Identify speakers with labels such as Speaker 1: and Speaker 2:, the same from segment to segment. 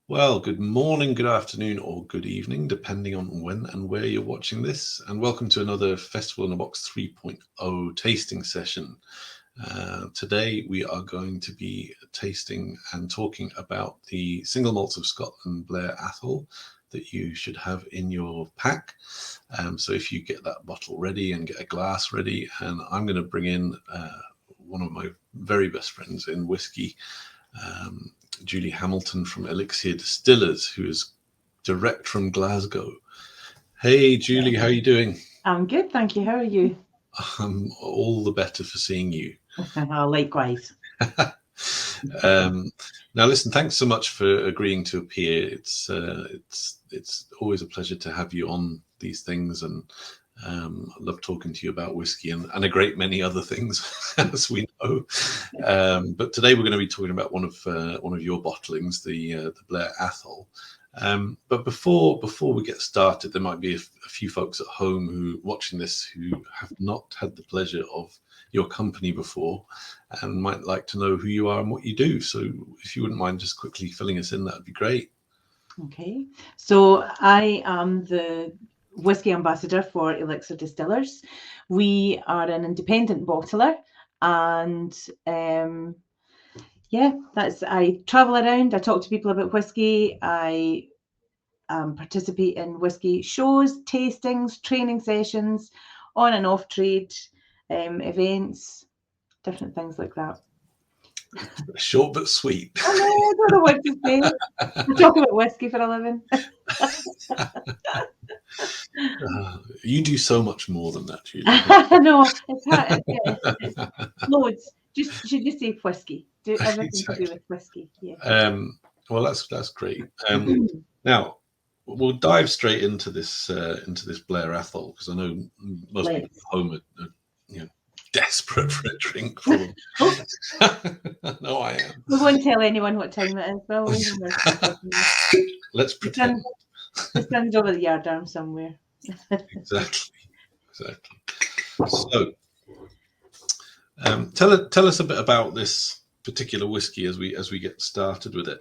Speaker 1: Well, good morning, good afternoon, or good evening, depending on when and where you're watching this. And welcome to another Festival in a Box 3.0 tasting session. Today, we are going to be tasting and talking about the single malts of Scotland, Blair Athol, that you should have in your pack. So if you get that bottle ready and get a glass ready, and I'm going to bring in one of my very best friends in whiskey, Julie Hamilton from Elixir Distillers, who is direct from Glasgow. Hey, Julie, how are you doing?
Speaker 2: I'm good, thank you. How are you?
Speaker 1: I'm all the better for seeing you.
Speaker 2: Likewise.
Speaker 1: Now, listen, thanks so much for agreeing to appear. It's always a pleasure to have you on these things, and I love talking to you about whiskey and a great many other things, as we know. But today we're going to be talking about one of your bottlings, the Blair Athol. But before we get started, there might be a few folks at home who watching this who have not had the pleasure of your company before and might like to know who you are and what you do. So if you wouldn't mind just quickly filling us in, that'd be great.
Speaker 2: Okay. So I am the whiskey ambassador for Elixir Distillers. We are an independent bottler, and I travel around. I talk to people about whiskey. I participate in whiskey shows, tastings, training sessions, on and off trade events, different things like that.
Speaker 1: Short but sweet.
Speaker 2: I know, I don't know what to say. I talk about whiskey for a living.
Speaker 1: You do so much more than that, Julie.
Speaker 2: No, it's hard. It's loads. Should just say whiskey. Do everything
Speaker 1: Exactly.
Speaker 2: to do with whiskey. Yeah.
Speaker 1: Well, that's great. Now we'll dive straight into this Blair Athol, because I know most people at home are desperate for a drink. Probably. No, I am.
Speaker 2: We won't tell anyone what time it is, will we?
Speaker 1: Let's pretend.
Speaker 2: The sun's over the yard arm somewhere.
Speaker 1: Exactly. So, tell us a bit about this particular whiskey as we get started with it.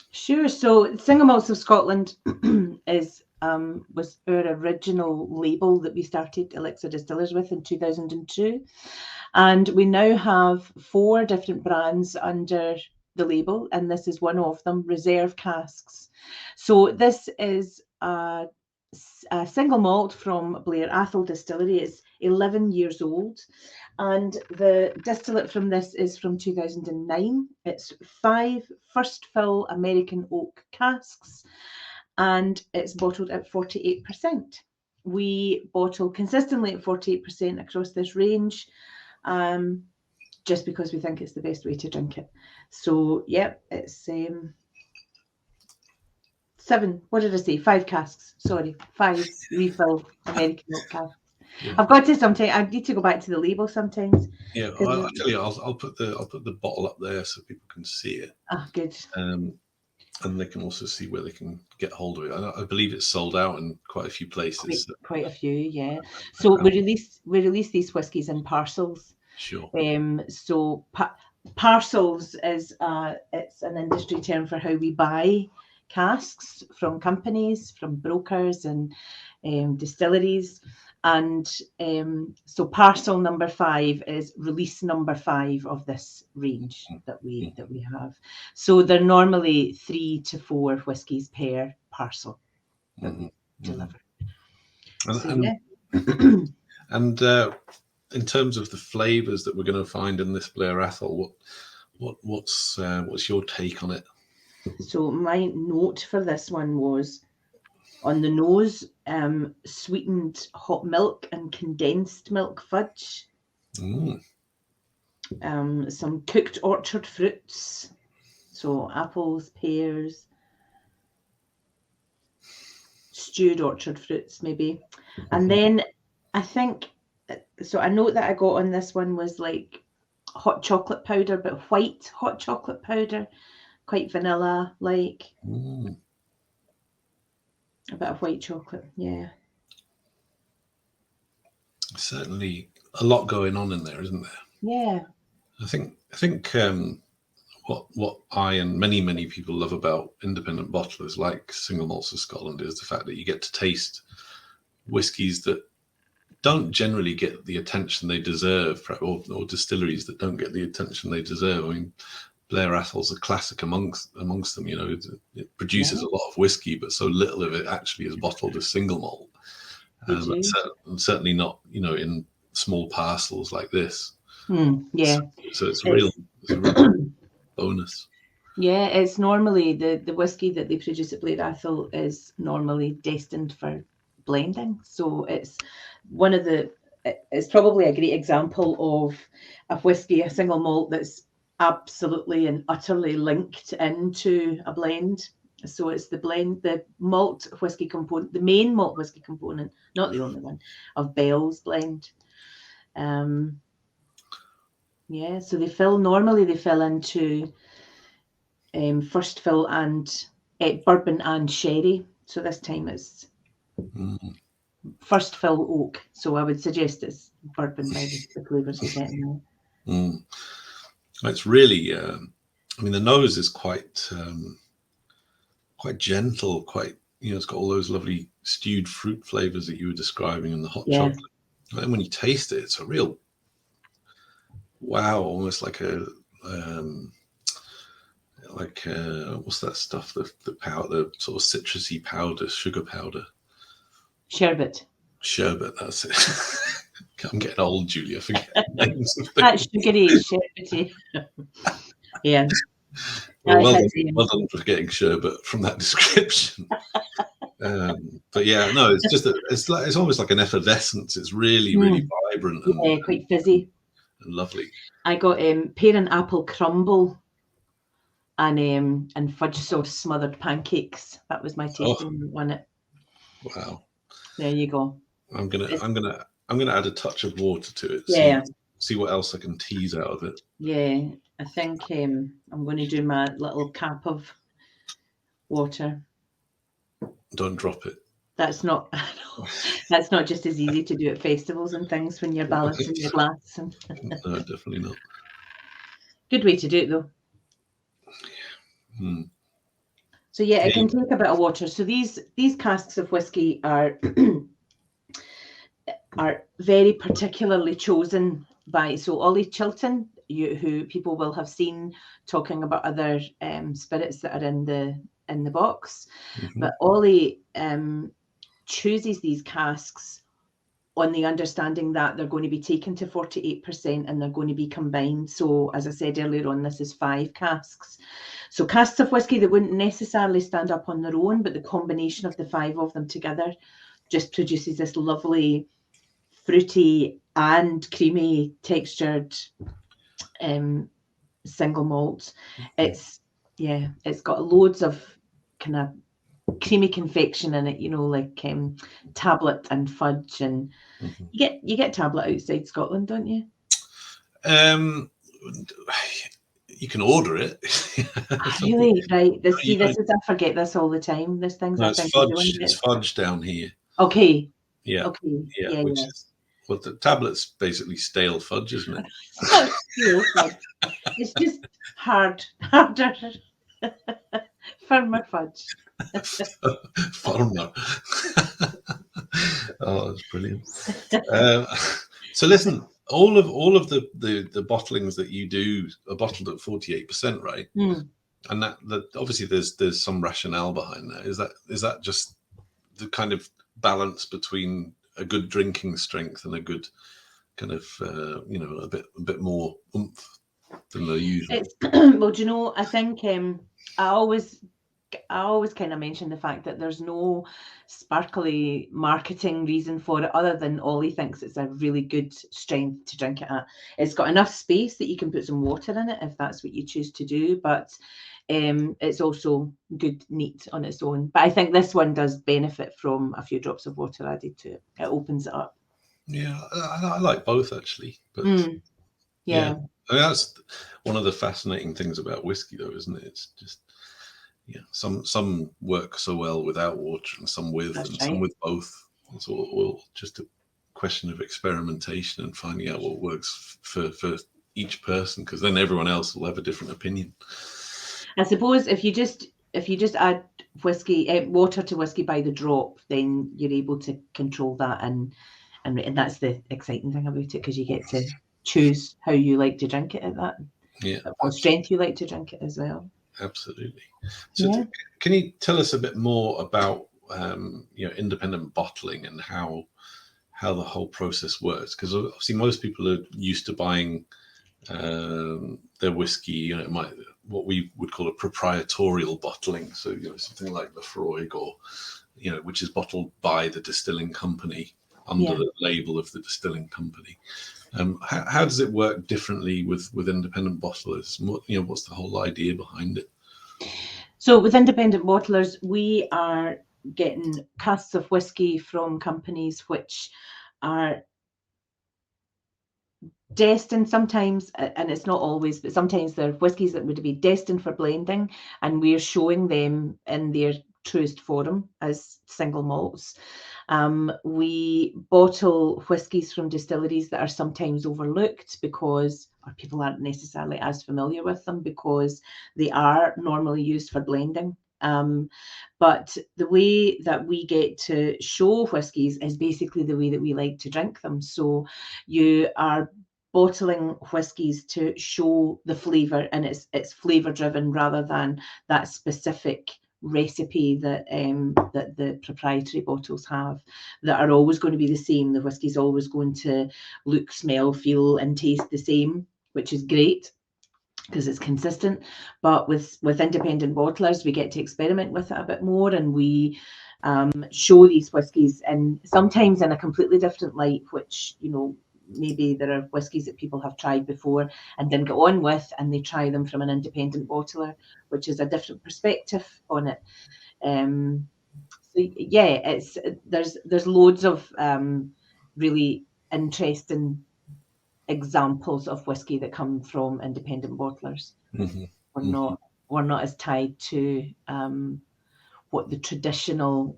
Speaker 2: Sure. So, Single Malts of Scotland was our original label that we started Elixir Distillers with in 2002, and we now have 4 different brands under the label, and this is one of them, Reserve Casks. So this is a single malt from Blair Athol Distillery. It's 11 years old, and the distillate from this is from 2009. It's 5 first fill American oak casks, and it's bottled at 48%. We bottle consistently at 48% across this range, just because we think it's the best way to drink it. So, it's 7. What did I say? 5 casks. Sorry, 5 refill American oak casks. Yeah. I've got to sometimes. I need to go back to the label sometimes.
Speaker 1: Yeah, I'll tell you. I'll put the bottle up there so people can see it.
Speaker 2: Ah, good.
Speaker 1: And they can also see where they can get hold of it. I believe it's sold out in quite a few places.
Speaker 2: Quite a few, yeah. So we release these whiskies in parcels.
Speaker 1: Sure.
Speaker 2: So parcels is it's an industry term for how we buy casks from companies, from brokers and distilleries. And so parcel number 5 is release number 5 of this range that we have. So they're normally 3 to 4 whiskies per parcel that we deliver.
Speaker 1: And in terms of the flavors that we're going to find in this Blair Athol, what's your take on it?
Speaker 2: So my note for this one was, on the nose, sweetened hot milk and condensed milk fudge. Some cooked orchard fruits, so apples, pears, stewed orchard fruits maybe. And then I think, so a note that I got on this one was like hot chocolate powder, but white hot chocolate powder, quite vanilla like. A bit of white chocolate, yeah.
Speaker 1: Certainly a lot going on in there, isn't there?
Speaker 2: Yeah.
Speaker 1: I think what I and many people love about independent bottlers like Single Malts of Scotland is the fact that you get to taste whiskies that don't generally get the attention they deserve, or distilleries that don't get the attention they deserve. I mean, Blair Athol's a classic amongst them. You know, it produces a lot of whiskey, but so little of it actually is bottled as single malt. And certainly not, you know, in small parcels like this. So it's a real bonus.
Speaker 2: Yeah, it's normally the whiskey that they produce at Blair Athol is normally destined for blending. So it's it's probably a great example of a whiskey, a single malt that's absolutely and utterly linked into a blend. So it's the malt whiskey component, the main malt whiskey component, not the only one, of Bell's blend. So they fill into first fill and bourbon and sherry. So this time it's first fill oak. So I would suggest it's bourbon by the flavours you're getting there.
Speaker 1: It's really, I mean, the nose is quite gentle, it's got all those lovely stewed fruit flavors that you were describing in the hot chocolate. And then when you taste it, it's a real wow, almost like what's that stuff? The powder, the sort of citrusy powder, sugar powder.
Speaker 2: Sherbet,
Speaker 1: that's it. I'm getting old, Julia. I forget names of things.
Speaker 2: That's sugary, sherbety. Yeah.
Speaker 1: Well done for getting sherbet from that description. But yeah, no, it's just it's almost like an effervescence. It's really vibrant and
Speaker 2: quite fizzy
Speaker 1: and lovely.
Speaker 2: I got pear and apple crumble and fudge sauce smothered pancakes. That was my tasting on it.
Speaker 1: Wow.
Speaker 2: There you go.
Speaker 1: I'm gonna add a touch of water to it.
Speaker 2: Yeah.
Speaker 1: See what else I can tease out of it.
Speaker 2: Yeah, I think I'm going to do my little cap of water.
Speaker 1: Don't drop it.
Speaker 2: That's not just as easy to do at festivals and things when you're balancing your glass.
Speaker 1: No, definitely not.
Speaker 2: Good way to do it though. So yeah, it can take a bit of water. So these casks of whiskey are very particularly chosen by Ollie Chilton, who people will have seen talking about other spirits that are in the box. But Ollie chooses these casks on the understanding that they're going to be taken to 48% and they're going to be combined. So as I said earlier on, this is 5 casks. So casks of whiskey that wouldn't necessarily stand up on their own, but the combination of the 5 of them together just produces this lovely fruity and creamy textured single malt. It's got loads of kind of creamy confection in it, like tablet and fudge, and you get tablet outside Scotland, don't you?
Speaker 1: You can order it.
Speaker 2: Really? Right. I forget this all the time. There's things I think
Speaker 1: it's fudge down here.
Speaker 2: Okay.
Speaker 1: Yeah.
Speaker 2: Okay. Yeah.
Speaker 1: Is the tablet's basically stale fudge, isn't it?
Speaker 2: Stale fudge. It's just harder, firmer fudge.
Speaker 1: Firmer. Oh, that's brilliant. So listen, all of the bottlings that you do are bottled at 48%, right? And that obviously there's some rationale behind that. Is that just the kind of balance between a good drinking strength and a good kind of a bit more oomph than the usual?
Speaker 2: Well, I think I always kind of mention the fact that there's no sparkly marketing reason for it other than Ollie thinks it's a really good strength to drink it at. It's got enough space that you can put some water in it if that's what you choose to do, but it's also good neat on its own. But I think this one does benefit from a few drops of water added to it. It opens it up.
Speaker 1: Yeah, I like both actually, but
Speaker 2: yeah.
Speaker 1: I mean, that's one of the fascinating things about whiskey, though, isn't it? It's just some work so well without water, and some with, some with both. It's all just a question of experimentation and finding out what works for each person? Because then everyone else will have a different opinion.
Speaker 2: I suppose if you just add water to whiskey by the drop, then you're able to control that, and that's the exciting thing about it, because you get to choose how you like to drink it at that.
Speaker 1: Yeah,
Speaker 2: at what strength you like to drink it as well.
Speaker 1: Absolutely. So can you tell us a bit more about independent bottling and how the whole process works? Because obviously most people are used to buying their whiskey, what we would call a proprietorial bottling. So something like Lefroy, or which is bottled by the distilling company under the label of the distilling company. How does it work differently with independent bottlers? What's the whole idea behind it?
Speaker 2: So with independent bottlers, we are getting casks of whiskey from companies which are destined sometimes, and it's not always, but sometimes they're whiskies that would be destined for blending, and we're showing them in their truest form as single malts. We bottle whiskies from distilleries that are sometimes overlooked because people aren't necessarily as familiar with them, because they are normally used for blending. But the way that we get to show whiskies is basically the way that we like to drink them. So you are bottling whiskies to show the flavour, and it's flavour driven rather than that specific recipe that that the proprietary bottles have, that are always going to be the same. The whiskey's always going to look, smell, feel and taste the same, which is great because it's consistent. But with independent bottlers, we get to experiment with it a bit more, and we show these whiskies, and sometimes in a completely different light, which maybe there are whiskies that people have tried before and didn't get on with, and they try them from an independent bottler, which is a different perspective on it. So yeah, there's loads of really interesting examples of whiskey that come from independent bottlers.
Speaker 1: Mm-hmm.
Speaker 2: We're not as tied to what the traditional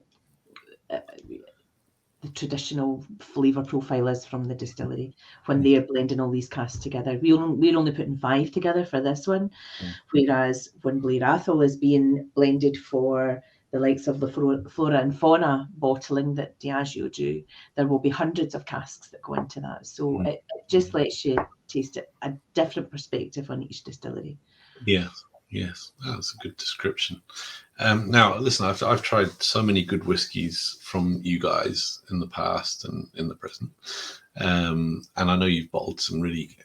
Speaker 2: flavour profile is from the distillery when they're blending all these casks together. We're only putting 5 together for this one, whereas when Blair Athol is being blended for the likes of the Flora and Fauna bottling that Diageo do, there will be hundreds of casks that go into that. So it just lets you taste it, a different perspective on each distillery.
Speaker 1: Yes, that's a good description. Now, listen, I've tried so many good whiskies from you guys in the past and in the present, and I know you've bottled some really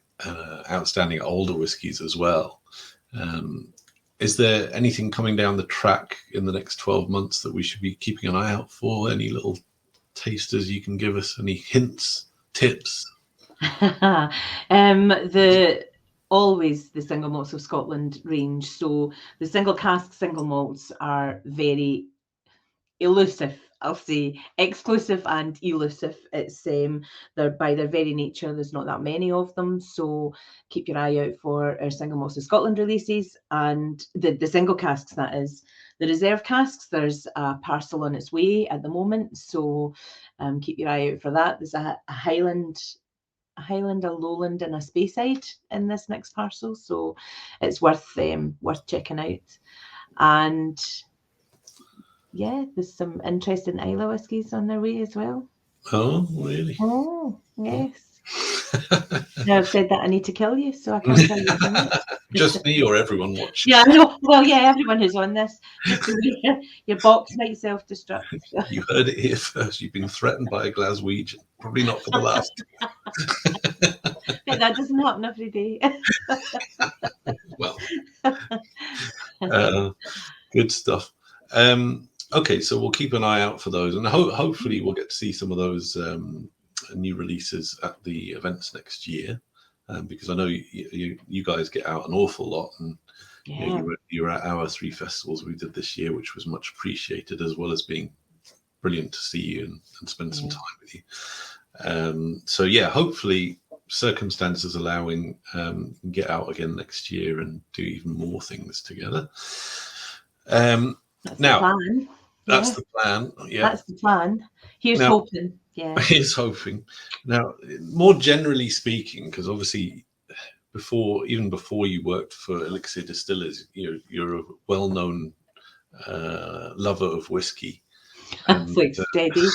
Speaker 1: outstanding older whiskies as well. Is there anything coming down the track in the next 12 months that we should be keeping an eye out for? Any little tasters you can give us? Any hints, tips?
Speaker 2: Always the single malts of Scotland range. So the single cask single malts are very elusive, I'll say, exclusive and elusive. It's they're by their very nature, there's not that many of them. So keep your eye out for our single malts of Scotland releases, and the single casks, that is. The reserve casks, there's a parcel on its way at the moment, so keep your eye out for that. There's a Highland, a Lowland and a Speyside in this next parcel, so it's worth checking out. And yeah, there's some interesting Islay whiskies on their way as well.
Speaker 1: Oh, really?
Speaker 2: Oh, yes. Now I've said that, I need to kill you, so I can't tell you that.
Speaker 1: Just me or everyone watching?
Speaker 2: Yeah, I know. Well, yeah, everyone who's on this. Your box might self-destruct.
Speaker 1: You heard it here first. You've been threatened by a Glaswegian. Probably not for the last.
Speaker 2: But that doesn't happen every day.
Speaker 1: Well, good stuff. Okay, so we'll keep an eye out for those, and hopefully we'll get to see some of those new releases at the events next year, because I know you guys get out an awful lot, and you were at our 3 festivals we did this year, which was much appreciated, as well as being brilliant to see you and spend some time with you. So yeah, hopefully circumstances allowing, get out again next year and do even more things together.
Speaker 2: That's the plan.
Speaker 1: That's the plan. Yeah,
Speaker 2: that's the plan. Here's hoping. Yeah,
Speaker 1: here's hoping. Now, more generally speaking, because obviously before you worked for Elixir Distillers, you're a well-known lover of whiskey.
Speaker 2: It's like steady.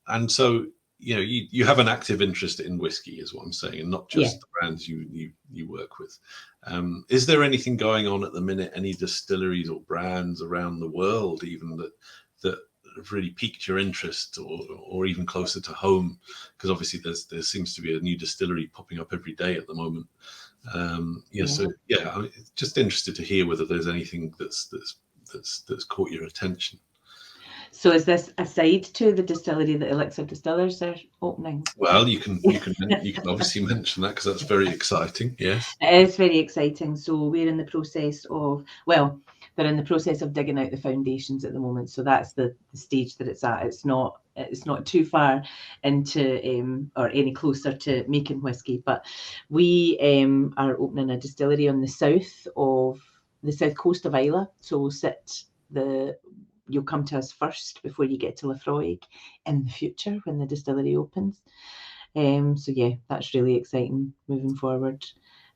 Speaker 1: And so you have an active interest in whiskey, is what I'm saying, and not just the brands you work with. Is there anything going on at the minute, any distilleries or brands around the world even that have really piqued your interest, or even closer to home? Because obviously there seems to be a new distillery popping up every day at the moment. I'm just interested to hear whether there's anything that's caught your attention.
Speaker 2: So is this aside to the distillery that Elixir Distillers are opening?
Speaker 1: Well, you can obviously mention that, because that's very exciting. Yes,
Speaker 2: it is very exciting. So we're in the process of, they're in the process of digging out the foundations at the moment. So that's the stage that it's at. It's not too far into or any closer to making whiskey, but we are opening a distillery on the south coast of Islay. So you'll come to us first before you get to Laphroaig in the future when the distillery opens. So yeah, that's really exciting moving forward.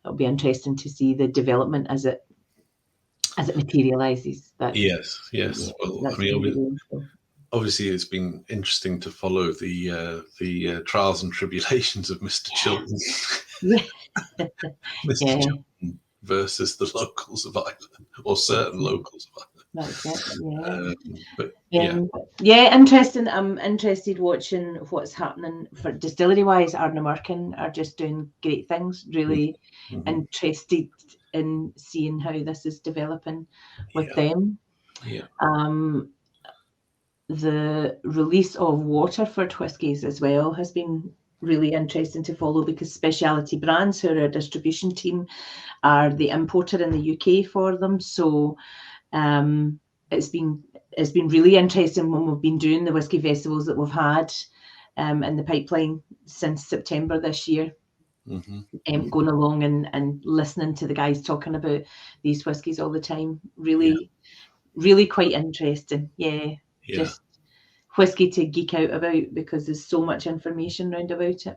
Speaker 2: It'll be interesting to see the development as it materializes.
Speaker 1: Yes. Well, I mean, obviously it's been interesting to follow the trials and tribulations of Mr. Chilton. Mr. Chilton versus the locals of Ireland, or certain locals of Ireland.
Speaker 2: That's it,
Speaker 1: yeah.
Speaker 2: Interesting. I'm interested watching what's happening for distillery wise. Ardnamurchan are just doing great things. Really interested in seeing how this is developing with them.
Speaker 1: Yeah.
Speaker 2: The release of Waterford whiskies as well has been really interesting to follow, because Specialty Brands, who are our distribution team, are the importer in the UK for them. So it's been really interesting when we've been doing the whisky festivals that we've had in the pipeline since September this year. Going along and listening to the guys talking about these whiskies all the time. Really quite interesting. Just whiskey to geek out about, because there's so much information around about it.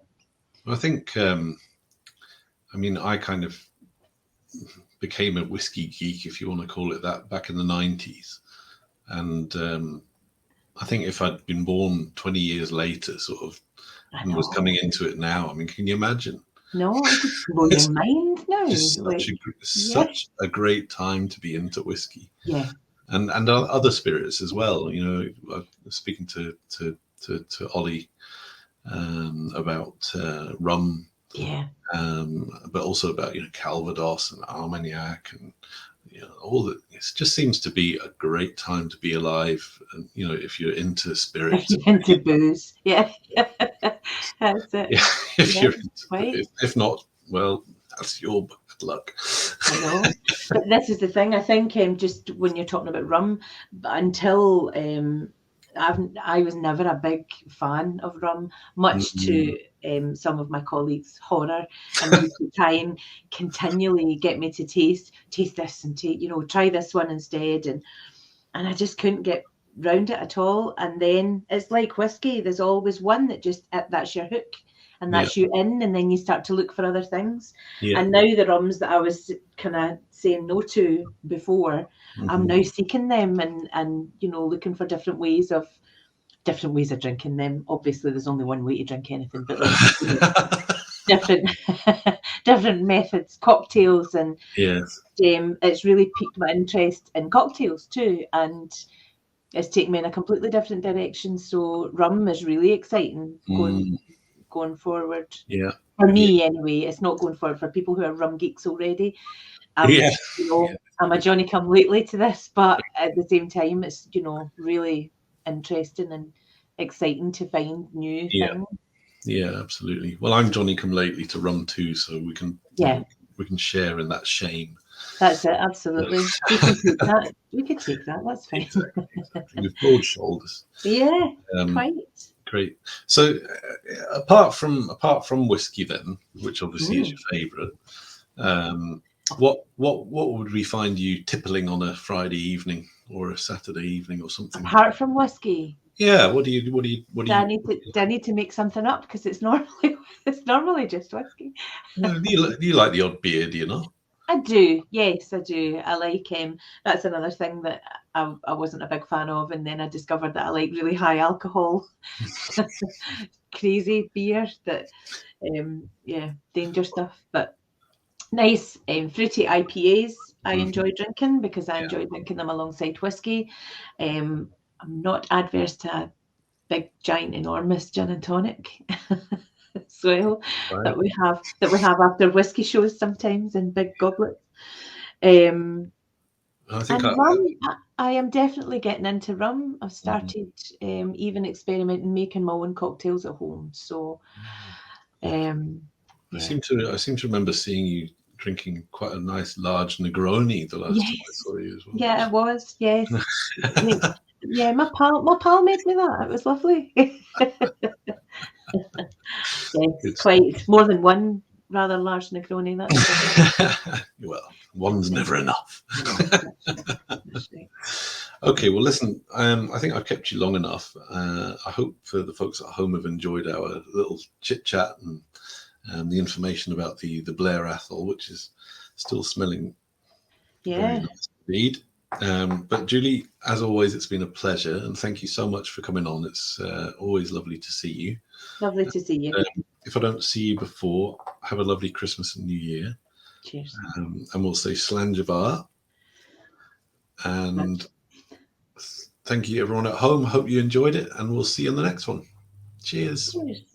Speaker 1: I think I kind of became a whiskey geek, if you want to call it that, back in the 90s. And I think if I'd been born 20 years later, sort of, and was coming into it now, I mean, can you imagine?
Speaker 2: No, it could blow your mind now.
Speaker 1: Such a great time to be into whiskey.
Speaker 2: Yeah.
Speaker 1: And other spirits as well. I was speaking to Ollie about rum.
Speaker 2: Yeah.
Speaker 1: But also about Calvados and Armagnac and all that. It just seems to be a great time to be alive. And if you're into spirits,
Speaker 2: into booze, that's it.
Speaker 1: Yeah, you're into booze. If not, well, that's your bad luck.
Speaker 2: I know, but this is the thing. I think just when you're talking about rum, until I was never a big fan of rum, much to some of my colleagues' horror, and they would try and continually get me to taste this and try this one instead, and I just couldn't get round it at all. And then it's like whiskey, there's always one that's your hook, and that's you in, and then you start to look for other things. And now the rums that I was kind of saying no to before, I'm now seeking them and looking for different ways of drinking them. Obviously there's only one way to drink anything, but different methods, cocktails, and it's really piqued my interest in cocktails too, and it's taken me in a completely different direction. So rum is really exciting going forward. For me anyway. It's not going forward for people who are rum geeks already. I'm a Johnny come lately to this, but at the same time it's really interesting and exciting to find new things.
Speaker 1: Yeah, absolutely. Well, I'm Johnny come lately to rum too, so we can share in that shame.
Speaker 2: That's it, absolutely. We can take that. We could take that. That's fine.
Speaker 1: Exactly. With broad shoulders.
Speaker 2: Yeah, quite.
Speaker 1: Great. So, apart from whiskey, then, which obviously is your favourite, what would we find you tippling on a Friday evening or a Saturday evening or something?
Speaker 2: Apart from whiskey.
Speaker 1: Yeah. What do you?
Speaker 2: Do I need to make something up because it's normally just whiskey?
Speaker 1: Well, do you like the odd beer? Do you not?
Speaker 2: I do, yes, I do. I like that's another thing that I wasn't a big fan of, and then I discovered that I like really high alcohol, crazy beer that yeah, danger stuff. But nice fruity IPAs I enjoy drinking because I enjoy drinking them alongside whiskey. I'm not adverse to a big, giant, enormous gin and tonic. as well
Speaker 1: Right.
Speaker 2: that we have after whiskey shows sometimes in big goblets. Um,
Speaker 1: I think
Speaker 2: and rum, I am definitely getting into rum. I've started even experimenting making my own cocktails at home. So,
Speaker 1: I
Speaker 2: yeah.
Speaker 1: seem to remember seeing you drinking quite a nice large Negroni the last time I
Speaker 2: Yes.
Speaker 1: saw you as well.
Speaker 2: Yeah, it was. Yes. Yeah, my pal made me that. It was lovely. Yes, quite more than one rather large Negroni. That's
Speaker 1: Well, one's never enough.
Speaker 2: no, that's right.
Speaker 1: Okay, well, listen, I think I've kept you long enough. I hope for the folks at home have enjoyed our little chit chat and the information about the Blair Athol, which is still smelling very nice indeed. But Julie, as always, it's been a pleasure, and thank you so much for coming on. It's always lovely to see you.
Speaker 2: Lovely to see you.
Speaker 1: If I don't see you before, have a lovely Christmas and New Year.
Speaker 2: Cheers.
Speaker 1: And we'll say Slanjavar. And thank you, everyone at home. Hope you enjoyed it, and we'll see you in the next one. Cheers.
Speaker 2: Cheers.